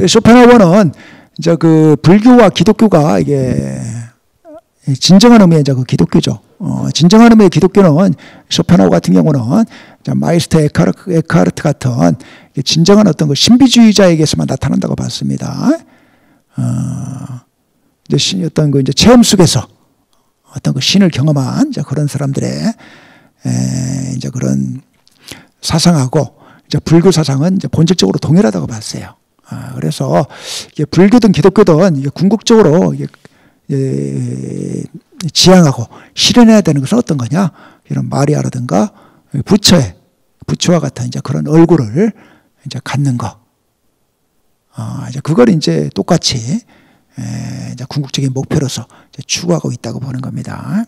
근데 쇼펜하우어는 이제 그 불교와 기독교가 이게 진정한 의미의 이제 그 기독교죠. 진정한 의미의 기독교는 쇼펜하우어 같은 경우는 마이스터 에크하르트 같은 진정한 어떤 그 신비주의자에게서만 나타난다고 봤습니다. 이제 어떤 그 이제 체험 속에서 어떤 그 신을 경험한 이제 그런 사람들의 이제 그런 사상하고 이제 불교 사상은 이제 본질적으로 동일하다고 봤어요. 그래서 이게 불교든 기독교든 이게 궁극적으로 이게 지향하고 실현해야 되는 것은 어떤 거냐? 이런 마리아라든가 부처와 같은 이제 그런 얼굴을 이제 갖는 거. 이제 그걸 이제 똑같이 이제 궁극적인 목표로서 이제 추구하고 있다고 보는 겁니다.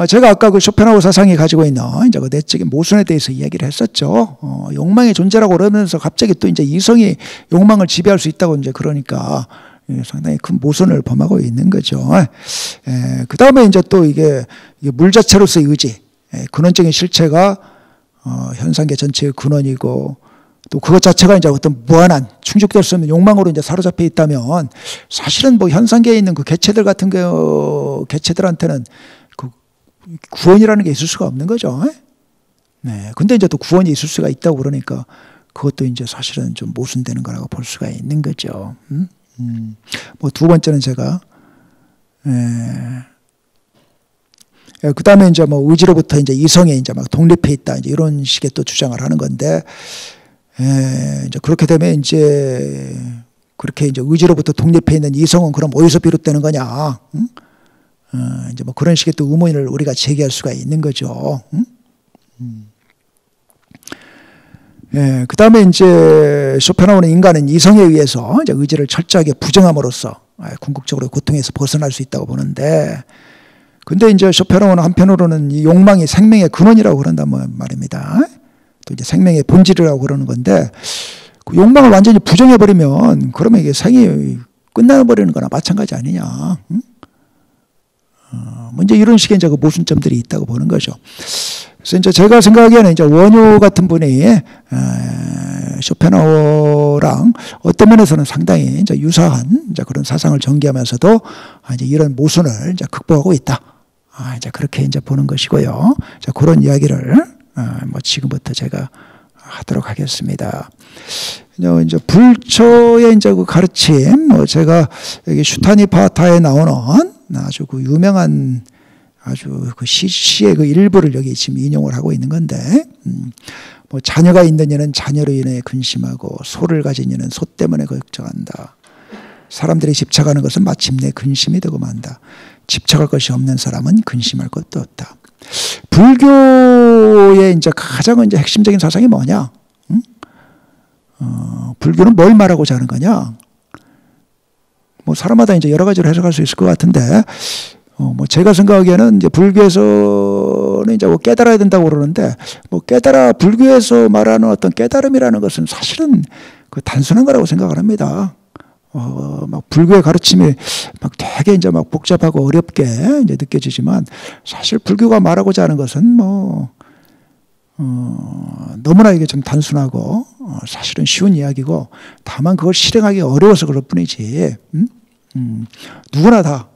제가 아까 그 쇼펜하우어 사상이 가지고 있는 이제 그 내적인 모순에 대해서 이야기를 했었죠. 욕망의 존재라고 그러면서 갑자기 또 이제 이성이 욕망을 지배할 수 있다고 이제 그러니까 상당히 큰 모순을 범하고 있는 거죠. 그 다음에 이제 또 이게 물 자체로서의 의지, 근원적인 실체가 현상계 전체의 근원이고 또 그것 자체가 이제 어떤 무한한 충족될 수 없는 욕망으로 이제 사로잡혀 있다면 사실은 뭐 현상계에 있는 그 개체들 같은 개체들한테는 그 구원이라는 게 있을 수가 없는 거죠. 네. 근데 이제 또 구원이 있을 수가 있다고 그러니까 그것도 이제 사실은 좀 모순되는 거라고 볼 수가 있는 거죠. 뭐 두 번째는 제가 그 다음에 이제 뭐 의지로부터 이제 이성에 이제 막 독립해 있다 이제 이런 식의 또 주장을 하는 건데 이제 그렇게 되면 이제 그렇게 이제 의지로부터 독립해 있는 이성은 그럼 어디서 비롯되는 거냐? 이제 뭐 그런 식의 또 의문을 우리가 제기할 수가 있는 거죠. 그 다음에 이제 쇼펜하우어는 인간은 이성에 의해서 이제 의지를 철저하게 부정함으로써 궁극적으로 고통에서 벗어날 수 있다고 보는데, 근데 이제 쇼펜하우어는 한편으로는 이 욕망이 생명의 근원이라고 그런단 말입니다. 또 이제 생명의 본질이라고 그러는 건데, 그 욕망을 완전히 부정해버리면 그러면 이게 생이 끝나버리는 거나 마찬가지 아니냐. 먼저 이런 식의 이제 그 모순점들이 있다고 보는 거죠. 그래서 이제 제가 생각하기에는 이제 원효 같은 분이 쇼펜하우어랑 어떤 면에서는 상당히 이제 유사한 이제 그런 사상을 전개하면서도 이제 이런 모순을 이제 극복하고 있다. 이제 그렇게 이제 보는 것이고요. 자, 그런 이야기를 뭐 지금부터 제가 하도록 하겠습니다. 이제 불초의 이제 그 가르침, 뭐 제가 여기 슈타니파타에 나오는 아주 그 유명한 아주 그 시의 그 일부를 여기 지금 인용을 하고 있는 건데, 뭐 자녀가 있는 이는 자녀로 인해 근심하고 소를 가진 이는 소 때문에 걱정한다. 사람들이 집착하는 것은 마침내 근심이 되고 만다. 집착할 것이 없는 사람은 근심할 것도 없다. 불교의 이제 가장 이제 핵심적인 사상이 뭐냐? 불교는 뭘 말하고자 하는 거냐? 뭐 사람마다 이제 여러 가지로 해석할 수 있을 것 같은데, 뭐 제가 생각하기에는 이제 불교에서는 이제 뭐 깨달아야 된다고 그러는데, 뭐 불교에서 말하는 어떤 깨달음이라는 것은 사실은 그 단순한 거라고 생각을 합니다. 막 불교의 가르침이 막 되게 이제 막 복잡하고 어렵게 이제 느껴지지만, 사실 불교가 말하고자 하는 것은 뭐 너무나 이게 좀 단순하고 사실은 쉬운 이야기고, 다만 그걸 실행하기 어려워서 그럴 뿐이지, 누구나 다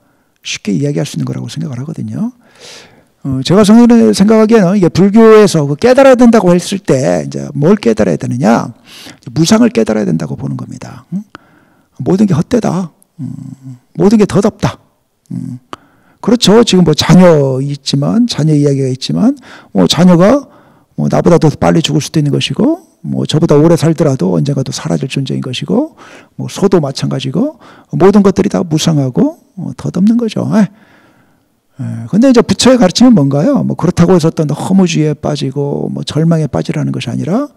쉽게 이야기할 수 있는 거라고 생각을 하거든요. 제가 생각하기에는 이게 불교에서 그 깨달아야 된다고 했을 때 이제 뭘 깨달아야 되느냐? 무상을 깨달아야 된다고 보는 겁니다. 모든 게 헛되다. 모든 게 덧없다. 그렇죠. 지금 뭐 자녀 이야기가 있지만, 뭐 자녀가 뭐 나보다 더 빨리 죽을 수도 있는 것이고, 뭐 저보다 오래 살더라도 언젠가 또 사라질 존재인 것이고, 뭐 소도 마찬가지고, 모든 것들이 다 무상하고 덧없는 거죠. 근데 이제 부처의 가르침은 뭔가요? 뭐 그렇다고 해서 어떤 허무주의에 빠지고 뭐 절망에 빠지라는 것이 아니라,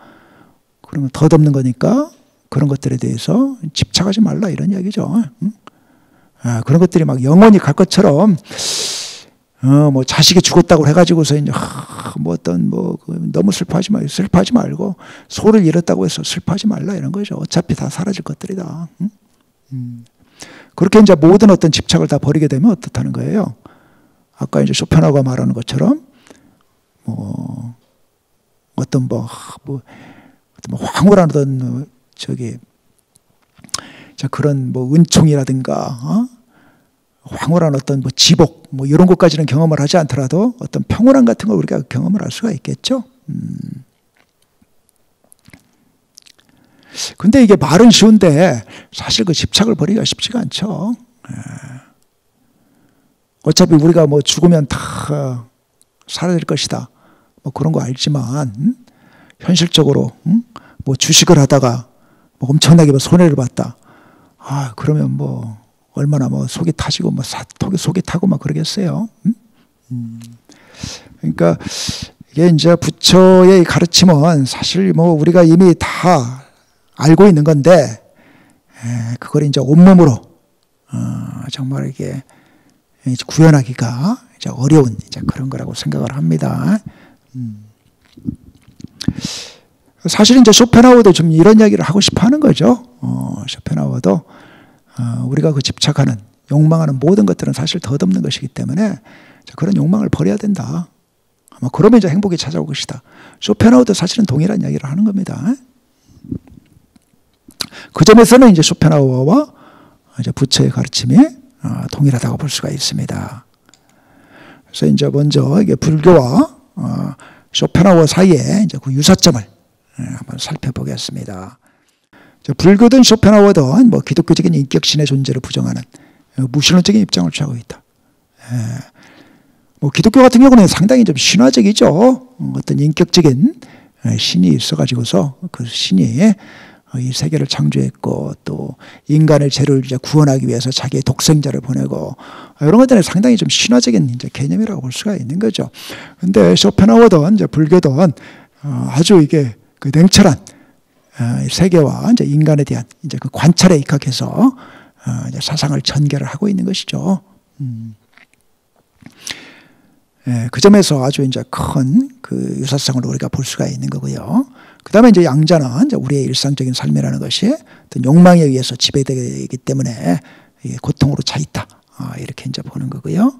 그런 건 덧없는 거니까 그런 것들에 대해서 집착하지 말라 이런 이야기죠. 그런 것들이 막 영원히 갈 것처럼, 뭐 자식이 죽었다고 해가지고서 이제 뭐 어떤 뭐 너무 슬퍼하지 말고, 소를 잃었다고 해서 슬퍼하지 말라 이런 거죠. 어차피 다 사라질 것들이다. 그렇게 이제 모든 어떤 집착을 다 버리게 되면 어떻다는 거예요? 아까 이제 쇼펜하우어가 말하는 것처럼 뭐 어떤 뭐 뭐 황홀한 어떤 그런 뭐 은총이라든가 황홀한 어떤 뭐 지복 뭐 이런 것까지는 경험을 하지 않더라도 어떤 평온함 같은 걸 우리가 경험을 할 수가 있겠죠. 근데 이게 말은 쉬운데 사실 그 집착을 버리기가 쉽지가 않죠. 어차피 우리가 뭐 죽으면 다 사라질 것이다. 뭐 그런 거 알지만 현실적으로 뭐 주식을 하다가 뭐 엄청나게 뭐 손해를 봤다. 그러면 뭐 얼마나 뭐 속이 타지고 뭐 속이 타고 막 그러겠어요. 그러니까 이게 이제 부처의 가르침은 사실 뭐 우리가 이미 다 알고 있는 건데 그걸 이제 온몸으로 정말 이게 구현하기가 이제 어려운 이제 그런 거라고 생각을 합니다. 사실 이제 쇼펜하우어도 좀 이런 이야기를 하고 싶어 하는 거죠. 쇼펜하우어도 우리가 그 집착하는 욕망하는 모든 것들은 사실 덧없는 것이기 때문에 그런 욕망을 버려야 된다. 아마 그러면 이제 행복이 찾아올 것이다. 쇼펜하우어도 사실은 동일한 이야기를 하는 겁니다. 그 점에서는 이제 쇼펜하우어와 이제 부처의 가르침이 동일하다고 볼 수가 있습니다. 그래서 이제 먼저 이게 불교와 쇼펜하우어 사이에 이제 그 유사점을 한번 살펴보겠습니다. 불교든 쇼펜하우어든 뭐 기독교적인 인격신의 존재를 부정하는 무신론적인 입장을 취하고 있다. 뭐 기독교 같은 경우는 상당히 좀 신화적이죠. 어떤 인격적인 신이 있어가지고서 그 신이 이 세계를 창조했고 또 인간의 죄를 이제 구원하기 위해서 자기의 독생자를 보내고 이런 것들은 상당히 좀 신화적인 이제 개념이라고 볼 수가 있는 거죠. 근데 쇼펜하우어든 이제 불교든 아주 이게 그 냉철한 세계와 이제 인간에 대한 이제 그 관찰에 입각해서 이제 사상을 전개를 하고 있는 것이죠. 그 점에서 아주 이제 큰 그 유사성을 우리가 볼 수가 있는 거고요. 그 다음에 이제 양자는 이제 우리의 일상적인 삶이라는 것이 어떤 욕망에 의해서 지배되기 때문에 고통으로 차 있다. 이렇게 이제 보는 거고요.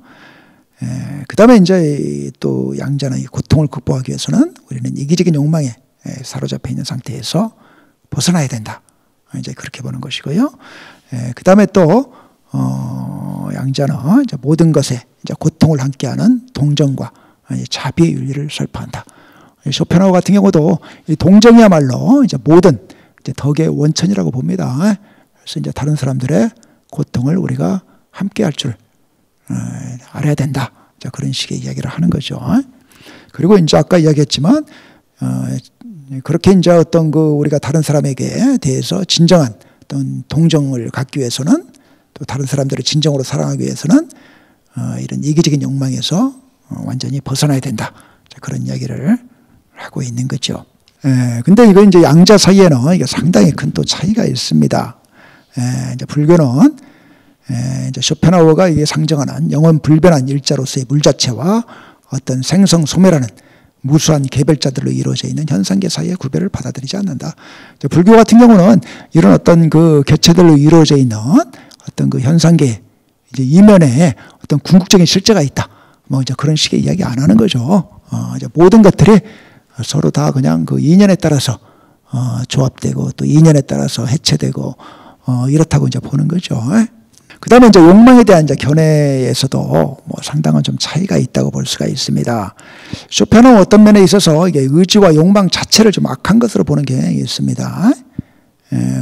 그 다음에 이제 또 양자는 이 고통을 극복하기 위해서는 우리는 이기적인 욕망에 사로잡혀 있는 상태에서 벗어나야 된다. 이제 그렇게 보는 것이고요. 그 다음에 또 양자는 이제 모든 것에 이제 고통을 함께하는 동정과 자비의 윤리를 설파한다. 쇼펜하우어 같은 경우도 이 동정이야말로 이제 모든 이제 덕의 원천이라고 봅니다. 그래서 이제 다른 사람들의 고통을 우리가 함께할 줄 알아야 된다. 자, 그런 식의 이야기를 하는 거죠. 그리고 이제 아까 이야기했지만 그렇게 이제 어떤 그 우리가 다른 사람에게 대해서 진정한 어떤 동정을 갖기 위해서는 또 다른 사람들을 진정으로 사랑하기 위해서는 이런 이기적인 욕망에서 완전히 벗어나야 된다. 자, 그런 이야기를 하고 있는 거죠. 근데 이거 이제 양자 사이에는 이게 상당히 큰 또 차이가 있습니다. 이제 불교는 이제 쇼펜하우어가 이게 상정하는 영원 불변한 일자로서의 물 자체와 어떤 생성 소멸하는 무수한 개별자들로 이루어져 있는 현상계 사이의 구별을 받아들이지 않는다. 불교 같은 경우는 이런 어떤 그 개체들로 이루어져 있는 어떤 그 현상계 이제 이면에 어떤 궁극적인 실제가 있다. 뭐 이제 그런 식의 이야기 안 하는 거죠. 이제 모든 것들이 서로 다 그냥 그 인연에 따라서 조합되고 또 인연에 따라서 해체되고 이렇다고 이제 보는 거죠. 그 다음에 이제 욕망에 대한 이제 견해에서도 뭐 상당한 좀 차이가 있다고 볼 수가 있습니다. 쇼펜은 어떤 면에 있어서 이게 의지와 욕망 자체를 좀 악한 것으로 보는 경향이 있습니다.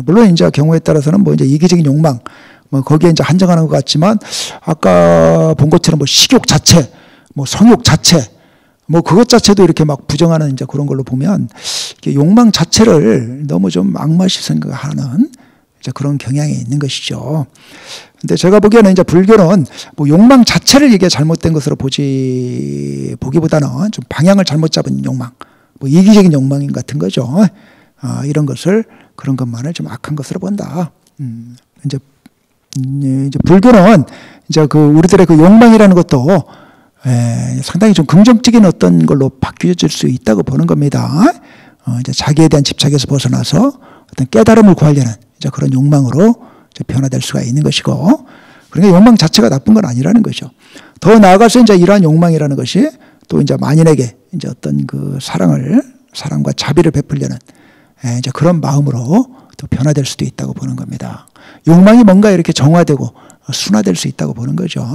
물론 이제 경우에 따라서는 뭐 이제 이기적인 욕망, 뭐 거기에 이제 한정하는 것 같지만 아까 본 것처럼 뭐 식욕 자체, 뭐 성욕 자체, 뭐 그것 자체도 이렇게 막 부정하는 이제 그런 걸로 보면 욕망 자체를 너무 좀 악마시 생각하는 이제 그런 경향이 있는 것이죠. 근데 제가 보기에는 이제 불교는 뭐 욕망 자체를 이게 잘못된 것으로 보기보다는 좀 방향을 잘못 잡은 욕망, 뭐 이기적인 욕망 같은 거죠. 이런 것을 그런 것만을 좀 악한 것으로 본다. 이제 불교는 이제 그 우리들의 그 욕망이라는 것도 상당히 좀 긍정적인 어떤 걸로 바뀌어질 수 있다고 보는 겁니다. 이제 자기에 대한 집착에서 벗어나서 어떤 깨달음을 구하려는 이제 그런 욕망으로 이제 변화될 수가 있는 것이고, 그러니까 욕망 자체가 나쁜 건 아니라는 거죠. 더 나아가서 이제 이러한 욕망이라는 것이 또 이제 만인에게 이제 어떤 그 사랑과 자비를 베풀려는 이제 그런 마음으로 또 변화될 수도 있다고 보는 겁니다. 욕망이 뭔가 이렇게 정화되고 순화될 수 있다고 보는 거죠.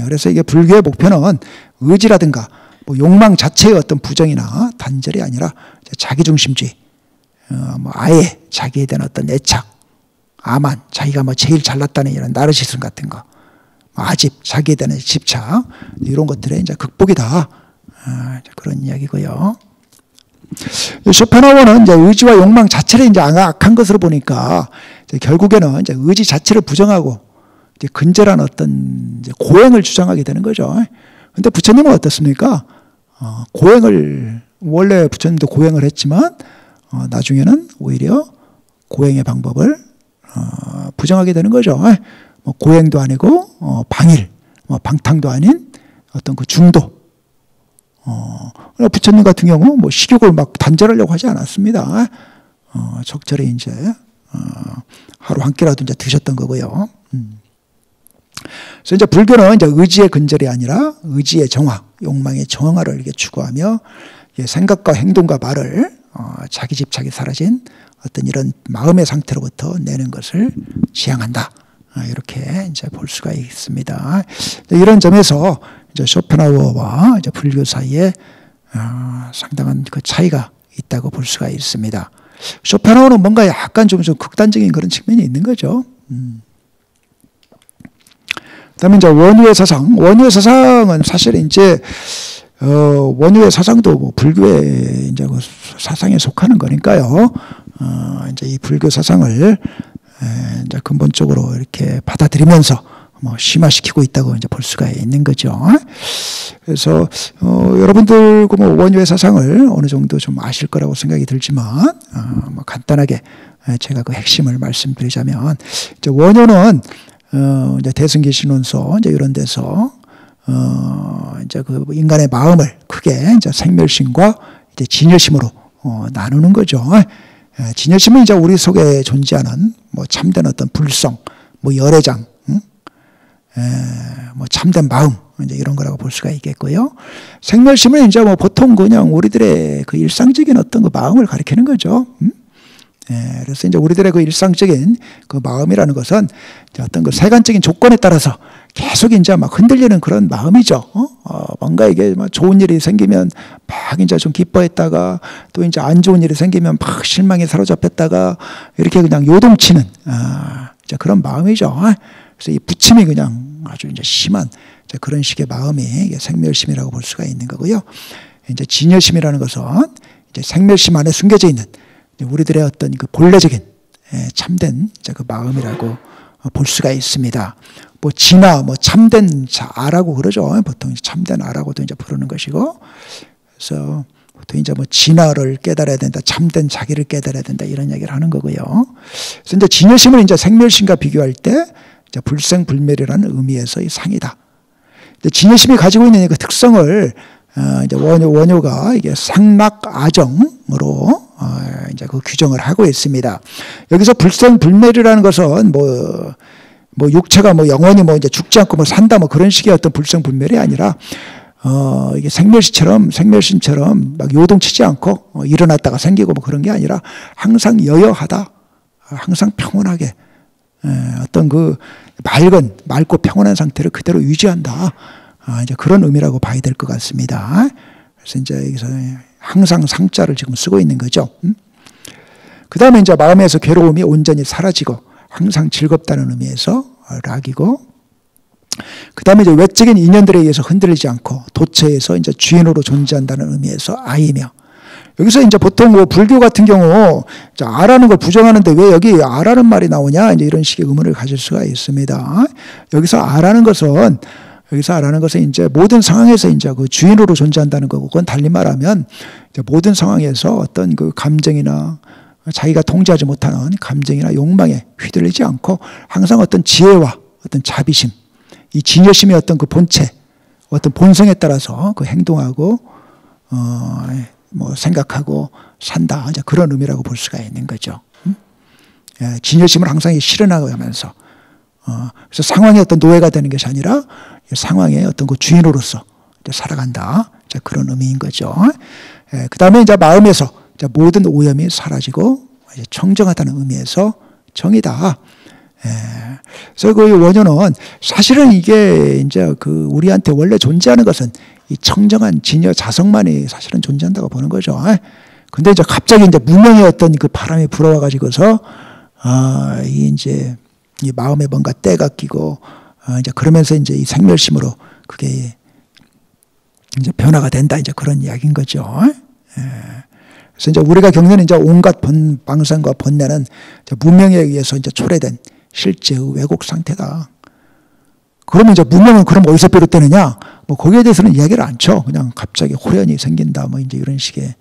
그래서 이게 불교의 목표는 의지라든가 뭐 욕망 자체의 어떤 부정이나 단절이 아니라 자기중심주의, 뭐 아예 자기에 대한 어떤 애착, 아만, 자기가 뭐 제일 잘났다는 이런 나르시즘 같은 거, 아집, 자기에 대한 집착, 이런 것들의 이제 극복이다. 그런 이야기고요. 쇼펜하우어는 이제 의지와 욕망 자체를 이제 악한 것으로 보니까 이제 결국에는 이제 의지 자체를 부정하고 이제 근절한 어떤 이제 고행을 주장하게 되는 거죠. 근데 부처님은 어떻습니까? 고행을, 원래 부처님도 고행을 했지만, 나중에는 오히려 고행의 방법을, 부정하게 되는 거죠. 뭐 고행도 아니고, 방일, 뭐 방탕도 아닌 어떤 그 중도. 부처님 같은 경우 뭐 식욕을 막 단절하려고 하지 않았습니다. 적절히 이제, 하루 한 끼라도 이제 드셨던 거고요. 그래서 이제 불교는 이제 의지의 근절이 아니라 의지의 정화, 욕망의 정화를 이렇게 추구하며 생각과 행동과 말을 자기 집착이 사라진 어떤 이런 마음의 상태로부터 내는 것을 지향한다. 이렇게 이제 볼 수가 있습니다. 이런 점에서 이제 쇼펜하우어와 이제 불교 사이에 상당한 그 차이가 있다고 볼 수가 있습니다. 쇼펜하우어는 뭔가 약간 좀 극단적인 그런 측면이 있는 거죠. 그다음에 이제 원유의 사상. 원유의 사상은 사실 이제 원유의 사상도 뭐 불교의 이제 그 사상에 속하는 거니까요. 이제 이 불교 사상을 이제 근본적으로 이렇게 받아들이면서 뭐 심화시키고 있다고 이제 볼 수가 있는 거죠. 그래서 여러분들 그 뭐 원유의 사상을 어느 정도 좀 아실 거라고 생각이 들지만 뭐 간단하게 제가 그 핵심을 말씀드리자면 이제 원유는 이제 대승기 신론서 이제 이런 데서 이제 그 인간의 마음을 크게 이제 생멸심과 이제 진열심으로 나누는 거죠. 진열심은 이제 우리 속에 존재하는 뭐 참된 어떤 불성, 뭐 열애장, 뭐 참된 마음 이제 이런 거라고 볼 수가 있겠고요. 생멸심은 이제 뭐 보통 그냥 우리들의 그 일상적인 어떤 그 마음을 가리키는 거죠. 그래서 이제 우리들의 그 일상적인 그 마음이라는 것은 어떤 그 세간적인 조건에 따라서 계속 이제 막 흔들리는 그런 마음이죠. 뭔가 이게 막 좋은 일이 생기면 막 이제 좀 기뻐했다가 또 이제 안 좋은 일이 생기면 막 실망에 사로잡혔다가 이렇게 그냥 요동치는 이제 그런 마음이죠. 그래서 이 부침이 그냥 아주 이제 심한 이제 그런 식의 마음이 생멸심이라고 볼 수가 있는 거고요. 이제 진열심이라는 것은 이제 생멸심 안에 숨겨져 있는 우리들의 어떤 그 본래적인 참된 이제 그 마음이라고 볼 수가 있습니다. 뭐 진화, 뭐 참된 아라고 그러죠. 보통 참된 아라고도 이제 부르는 것이고, 그래서 보통 이제 뭐 진화를 깨달아야 된다, 참된 자기를 깨달아야 된다 이런 이야기를 하는 거고요. 그래서 이제 진열심을 이제 생멸심과 비교할 때 이제 불생불멸이라는 의미에서의 상이다. 진열심이 가지고 있는 그 특성을 이제 원효가 이게 상락아정으로 이제 그 규정을 하고 있습니다. 여기서 불생불멸이라는 것은 뭐 육체가 뭐 영원히 뭐 이제 죽지 않고 뭐 산다 뭐 그런 식의 어떤 불생불멸이 아니라 이게 생멸심처럼 막 요동치지 않고 일어났다가 생기고 뭐 그런 게 아니라 항상 여여하다, 항상 평온하게 어떤 그 맑고 평온한 상태를 그대로 유지한다. 이제 그런 의미라고 봐야 될 것 같습니다. 그래서 이제 여기서 항상 상자를 지금 쓰고 있는 거죠. 그 다음에 이제 마음에서 괴로움이 온전히 사라지고 항상 즐겁다는 의미에서 락이고, 그 다음에 이제 외적인 인연들에 의해서 흔들리지 않고 도처에서 이제 주인으로 존재한다는 의미에서 아이며, 여기서 이제 보통 뭐 불교 같은 경우 아라는 걸 부정하는데 왜 여기 아라는 말이 나오냐 이제 이런 식의 의문을 가질 수가 있습니다. 여기서 아라는 것은 이제 모든 상황에서 이제 그 주인으로 존재한다는 거고, 그건 달리 말하면 이제 모든 상황에서 어떤 그 감정이나 자기가 통제하지 못하는 감정이나 욕망에 휘둘리지 않고 항상 어떤 지혜와 어떤 자비심, 이 진여심의 어떤 그 본체, 어떤 본성에 따라서 그 행동하고 뭐 생각하고 산다. 이제 그런 의미라고 볼 수가 있는 거죠. 진여심을 항상 실현하면서 그래서 상황의 어떤 노예가 되는 것이 아니라 상황의 어떤 그 주인으로서 이제 살아간다. 그런 의미인 거죠. 그 다음에 이제 마음에서 모든 오염이 사라지고 이제 청정하다는 의미에서 정이다. 그래서 그 원효는 사실은 이게 이제 그 우리한테 원래 존재하는 것은 이 청정한 진여 자성만이 사실은 존재한다고 보는 거죠. 근데 이제 갑자기 이제 무명의 어떤 그 바람이 불어와 가지고서 이 이제 이 마음에 뭔가 때가 끼고 이제 그러면서 이제 이 생멸심으로 그게 이제 변화가 된다, 이제 그런 이야기인 거죠. 그래서 이제 우리가 겪는 이제 온갖 방상과 번뇌는 무명에 의해서 이제 초래된 실제의 왜곡 상태다. 그러면 이제 무명은 그럼 어디서 비롯되느냐? 뭐 거기에 대해서는 이야기를 안 쳐. 그냥 갑자기 호연이 생긴다. 뭐 이제 이런 식의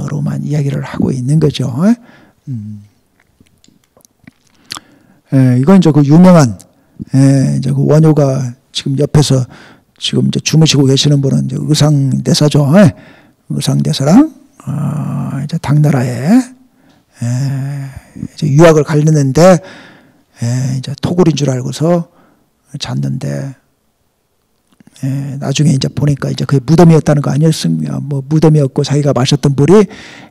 로만 이야기를 하고 있는 거죠. 이건 이제 그 유명한 이제 그 원효가 지금 옆에서 지금 이제 주무시고 계시는 분은 이제 의상대사죠. 의상대사랑 이제 당나라에 이제 유학을 가려는데 이제 토굴인 줄 알고서 잤는데 나중에 이제 보니까 이제 그게 무덤이었다는 거 아니었습니까? 뭐 무덤이었고 자기가 마셨던 물이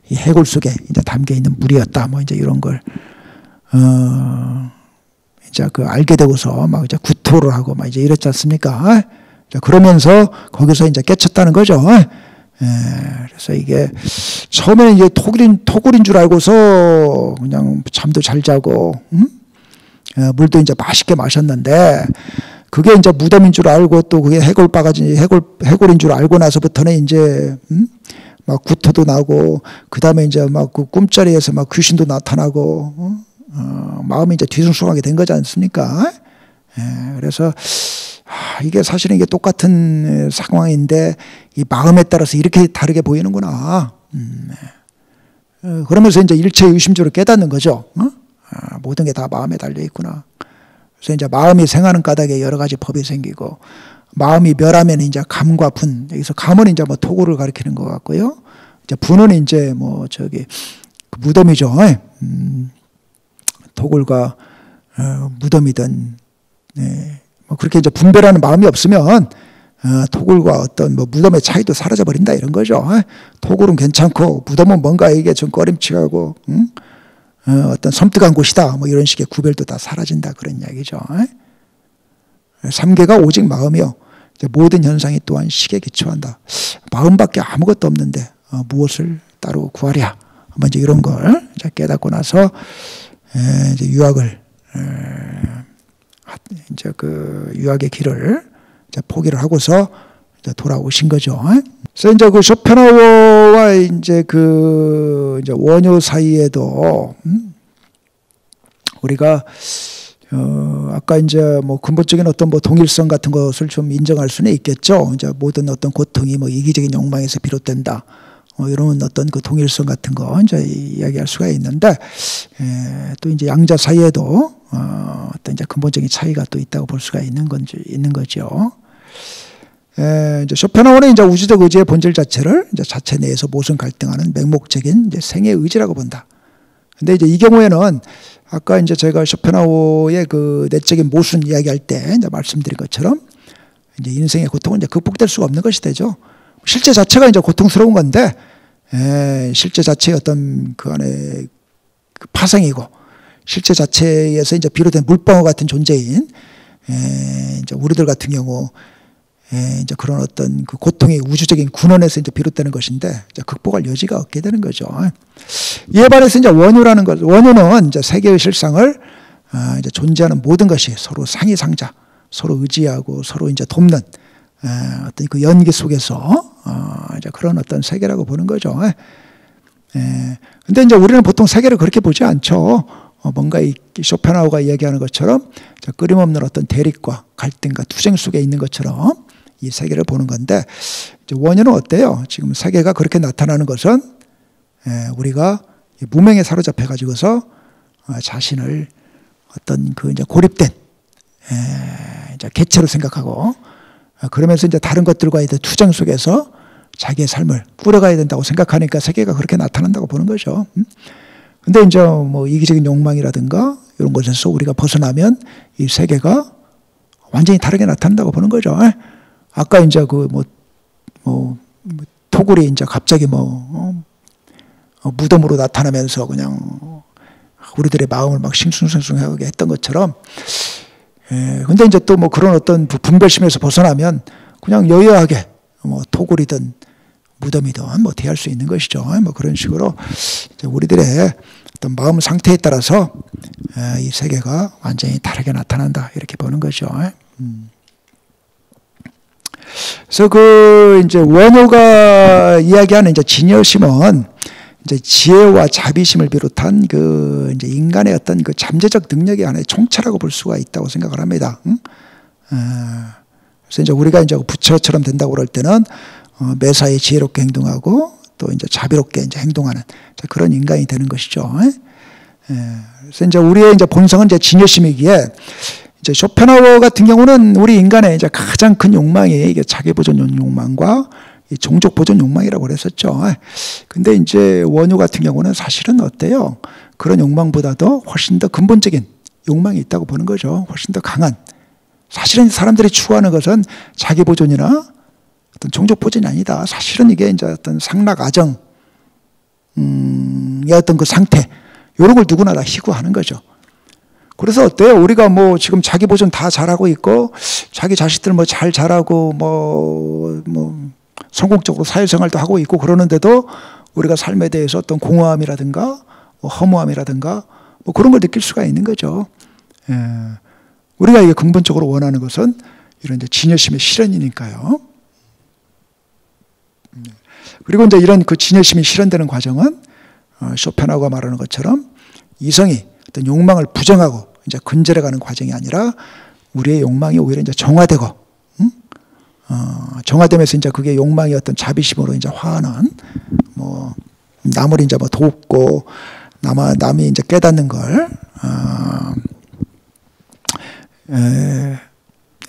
이 해골 속에 이제 담겨 있는 물이었다. 뭐 이제 이런 걸 이제 그 알게 되고서 막 이제 구토를 하고 막 이제 이랬지 않습니까? 그러면서 거기서 이제 깨쳤다는 거죠. 그래서 이게 처음에는 이제 토굴인 줄 알고서 그냥 잠도 잘 자고, 물도 이제 맛있게 마셨는데, 그게 이제 무덤인 줄 알고 또 그게 해골인 줄 알고 나서부터는 이제, 막 구토도 나고, 그 다음에 이제 막 그 꿈자리에서 막 귀신도 나타나고, 마음이 이제 뒤숭숭하게 된 거지 않습니까? 그래서, 이게 사실은 이게 똑같은 상황인데 이 마음에 따라서 이렇게 다르게 보이는구나. 그러면서 이제 일체 의심조를 깨닫는 거죠. 모든 게 다 마음에 달려 있구나. 그래서 이제 마음이 생하는 까닭에 여러 가지 법이 생기고, 마음이 멸하면 이제 감과 분, 여기서 감은 이제 뭐 토굴을 가리키는 것 같고요. 이제 분은 이제 뭐 저기 그 무덤이죠. 토굴과 무덤이든, 뭐 그렇게 이제 분별하는 마음이 없으면 토굴과 어떤 뭐 무덤의 차이도 사라져 버린다, 이런 거죠. 토굴은 괜찮고 무덤은 뭔가 이게 좀 꺼림칙하고 어떤 섬뜩한 곳이다, 뭐 이런 식의 구별도 다 사라진다, 그런 이야기죠. 삼계가 오직 마음이요, 모든 현상이 또한 식에 기초한다. 마음밖에 아무것도 없는데 무엇을 따로 구하랴. 먼저 이런 걸 이제 깨닫고 나서 이제 유학을 이제 그 유학의 길을 이제 포기를 하고서 이제 돌아오신 거죠. 그래서 이제 그 쇼펜하우어와 이제 그 이제 원효 사이에도 우리가 아까 이제 뭐 근본적인 어떤 뭐 동일성 같은 것을 좀 인정할 수는 있겠죠. 이제 모든 어떤 고통이 뭐 이기적인 욕망에서 비롯된다, 이런 어떤 그 동일성 같은 거 이제 이야기할 수가 있는데, 또 이제 양자 사이에도 어떤 이제 근본적인 차이가 또 있다고 볼 수가 있는 거죠. 이제 쇼펜하우어는 이제 우주적 의지의 본질 자체를 이제 자체 내에서 모순 갈등하는 맹목적인 이제 생의 의지라고 본다. 근데 이제 이 경우에는 아까 이제 제가 쇼펜하우어의 그 내적인 모순 이야기할 때 이제 말씀드린 것처럼 이제 인생의 고통은 이제 극복될 수가 없는 것이 되죠. 실제 자체가 이제 고통스러운 건데, 실제 자체의 어떤 그 안에 그 파생이고, 실제 자체에서 이제 비롯된 물방울 같은 존재인, 이제 우리들 같은 경우, 이제 그런 어떤 그 고통의 우주적인 군원에서 이제 비롯되는 것인데, 이제 극복할 여지가 없게 되는 거죠. 이에 반해서 이제 원효라는 것, 원효는 이제 세계의 실상을 이제 존재하는 모든 것이 서로 상이상자, 서로 의지하고 서로 이제 돕는 어떤 그 연기 속에서 이제 그런 어떤 세계라고 보는 거죠. 근데 이제 우리는 보통 세계를 그렇게 보지 않죠. 뭔가 이 쇼펜하우어가 이야기하는 것처럼 끊임없는 어떤 대립과 갈등과 투쟁 속에 있는 것처럼 이 세계를 보는 건데, 이제 원효는 어때요? 지금 세계가 그렇게 나타나는 것은 우리가 무명에 사로잡혀 가지고서 자신을 어떤 그 이제 고립된 이제 개체로 생각하고, 그러면서 이제 다른 것들과의 투쟁 속에서 자기의 삶을 꾸려가야 된다고 생각하니까 세계가 그렇게 나타난다고 보는 거죠. 근데 이제 뭐 이기적인 욕망이라든가 이런 것에서 우리가 벗어나면 이 세계가 완전히 다르게 나타난다고 보는 거죠. 아까 이제 그 토굴이 이제 갑자기 무덤으로 나타나면서 그냥 우리들의 마음을 막 싱숭생숭하게 했던 것처럼, 근데 이제 또 뭐 그런 어떤 분별심에서 벗어나면 그냥 여유하게 뭐 토굴이든 무덤이든 뭐 대할 수 있는 것이죠. 뭐 그런 식으로 이제 우리들의 어떤 마음 상태에 따라서 이 세계가 완전히 다르게 나타난다, 이렇게 보는 거죠. 그래서 그 이제 원효가 이야기하는 이제 진여심은 이제 지혜와 자비심을 비롯한 그 이제 인간의 어떤 그 잠재적 능력의 하나의 총체라고 볼 수가 있다고 생각을 합니다. 그래서 이제 우리가 이제 부처처럼 된다고 그럴 때는 매사에 지혜롭게 행동하고 또 이제 자비롭게 이제 행동하는 그런 인간이 되는 것이죠. 그래서 이제 우리의 이제 본성은 이제 진여심이기에, 이제 쇼펜하우어 같은 경우는 우리 인간의 이제 가장 큰 욕망이 이게 자기 보존 욕망과 이 종족 보존 욕망이라고 그랬었죠. 근데 이제 원효 같은 경우는 사실은 어때요? 그런 욕망보다도 훨씬 더 근본적인 욕망이 있다고 보는 거죠. 훨씬 더 강한. 사실은 사람들이 추구하는 것은 자기 보존이나 어떤 종족 보존이 아니다. 사실은 이게 이제 어떤 상락아정의 어떤 그 상태, 이런 걸 누구나 다 희구하는 거죠. 그래서 어때요? 우리가 뭐 지금 자기 보존 다 잘하고 있고, 자기 자식들 뭐 잘 자라고 뭐 성공적으로 사회생활도 하고 있고 그러는데도 우리가 삶에 대해서 어떤 공허함이라든가 뭐 허무함이라든가 뭐 그런 걸 느낄 수가 있는 거죠. 우리가 이게 근본적으로 원하는 것은 이런 이제 진여심의 실현이니까요. 그리고 이제 이런 그 진여심이 실현되는 과정은 쇼펜하우어가 말하는 것처럼 이성이 어떤 욕망을 부정하고 이제 근절해가는 과정이 아니라 우리의 욕망이 오히려 이제 정화되고, 정화되면서 이제 그게 욕망이 어떤 자비심으로 이제 화하는, 뭐 남을 이제 뭐 돕고 남이 이제 깨닫는 걸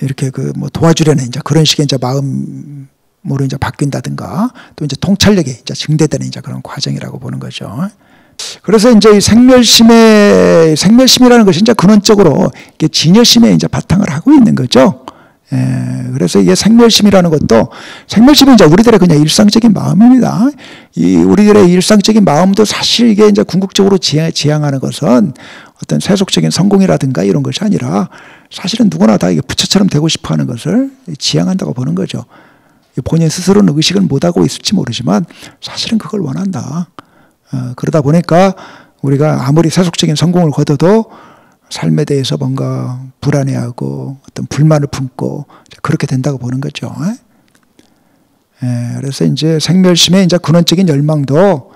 이렇게 그 뭐 도와주려는 이제 그런 식의 이제 마음으로 이제 바뀐다든가, 또 이제 통찰력이 이제 증대되는 이제 그런 과정이라고 보는 거죠. 그래서 이제 이 생멸심이라는 것이 이제 근원적으로 이게 진여심에 이제 바탕을 하고 있는 거죠. 그래서 이게 생멸심이라는 것도, 생멸심은 이제 우리들의 그냥 일상적인 마음입니다. 이 우리들의 일상적인 마음도 사실 이게 이제 궁극적으로 지향하는 것은 어떤 세속적인 성공이라든가 이런 것이 아니라 사실은 누구나 다 이게 부처처럼 되고 싶어 하는 것을 지향한다고 보는 거죠. 본인 스스로는 의식을 못하고 있을지 모르지만 사실은 그걸 원한다. 그러다 보니까 우리가 아무리 세속적인 성공을 거둬도 삶에 대해서 뭔가 불안해하고 어떤 불만을 품고 그렇게 된다고 보는 거죠. 그래서 이제 생멸심의 이제 근원적인 열망도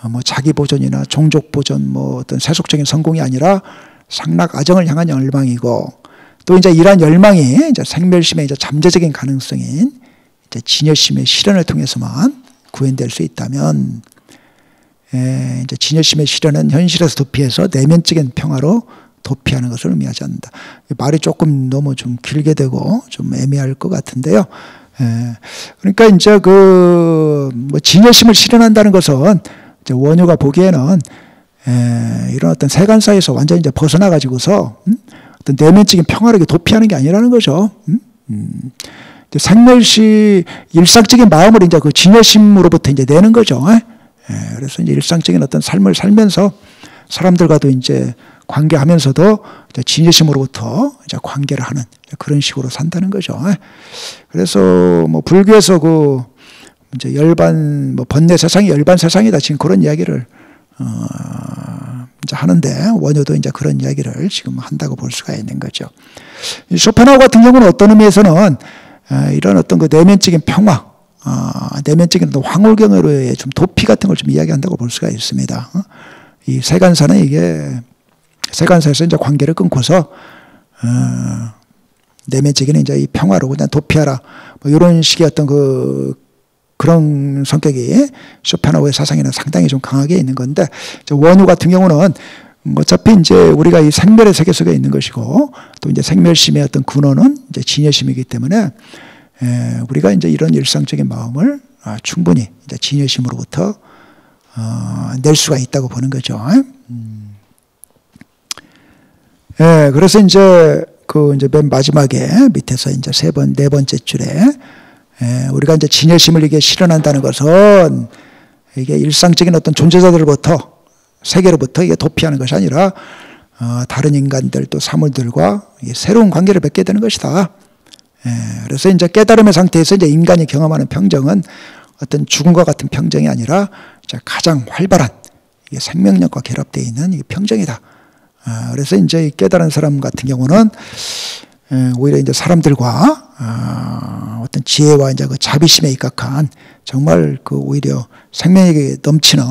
뭐 자기 보존이나 종족 보존, 뭐 어떤 세속적인 성공이 아니라 상락아정을 향한 열망이고, 또 이제 이러한 열망이 이제 생멸심의 이제 잠재적인 가능성인 이제 진여심의 실현을 통해서만 구현될 수 있다면, 이제 진여심의 실현은 현실에서 도피해서 내면적인 평화로 도피하는 것을 의미하지 않는다. 말이 조금 너무 좀 길게 되고 좀 애매할 것 같은데요. 그러니까 이제 그 뭐 진여심을 실현한다는 것은 이제 원효가 보기에는 이런 어떤 세간사에서 완전히 이제 벗어나 가지고서 어떤 내면적인 평화를 도피하는 게 아니라는 거죠. 생멸시 일상적인 마음을 이제 그 진여심으로부터 이제 내는 거죠. 그래서 이제 일상적인 어떤 삶을 살면서 사람들과도 이제 관계하면서도 이제 진여심으로부터 이제 관계를 하는 그런 식으로 산다는 거죠. 그래서 뭐 불교에서 그 이제 열반 뭐 번뇌 세상이 열반 세상이다 지금 그런 이야기를 이제 하는데, 원효도 이제 그런 이야기를 지금 한다고 볼 수가 있는 거죠. 쇼펜하우어 같은 경우는 어떤 의미에서는 이런 어떤 그 내면적인 평화, 내면적인 황홀경으로의 좀 도피 같은 걸 좀 이야기한다고 볼 수가 있습니다. 이 세간사는 이게 세간사에서 이제 관계를 끊고서 내면적인 이제 이 평화로 그냥 도피하라, 뭐 이런 식의 어떤 그런 성격이 쇼펜하우어의 사상에는 상당히 좀 강하게 있는 건데, 원효 같은 경우는 어차피 이제 우리가 이 생멸의 세계 속에 있는 것이고, 또 이제 생멸심의 어떤 근원은 이제 진여심이기 때문에 우리가 이제 이런 일상적인 마음을 충분히 이제 진여심으로부터 낼 수가 있다고 보는 거죠. 그래서 이제 이제 맨 마지막에 밑에서 이제 네 번째 줄에 우리가 이제 진여심을 이게 실현한다는 것은 이게 일상적인 어떤 존재자들로부터, 세계로부터 이게 도피하는 것이 아니라 다른 인간들 또 사물들과 새로운 관계를 맺게 되는 것이다. 그래서 이제 깨달음의 상태에서 이제 인간이 경험하는 평정은 어떤 죽음과 같은 평정이 아니라 가장 활발한 생명력과 결합되어 있는 평정이다. 그래서 이제 깨달은 사람 같은 경우는 오히려 이제 사람들과 어떤 지혜와 이제 그 자비심에 입각한 정말 그 오히려 생명력이 넘치는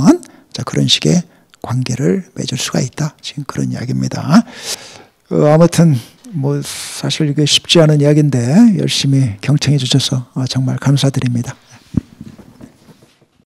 그런 식의 관계를 맺을 수가 있다. 지금 그런 이야기입니다. 아무튼 뭐 사실 이게 쉽지 않은 이야기인데 열심히 경청해 주셔서 정말 감사드립니다.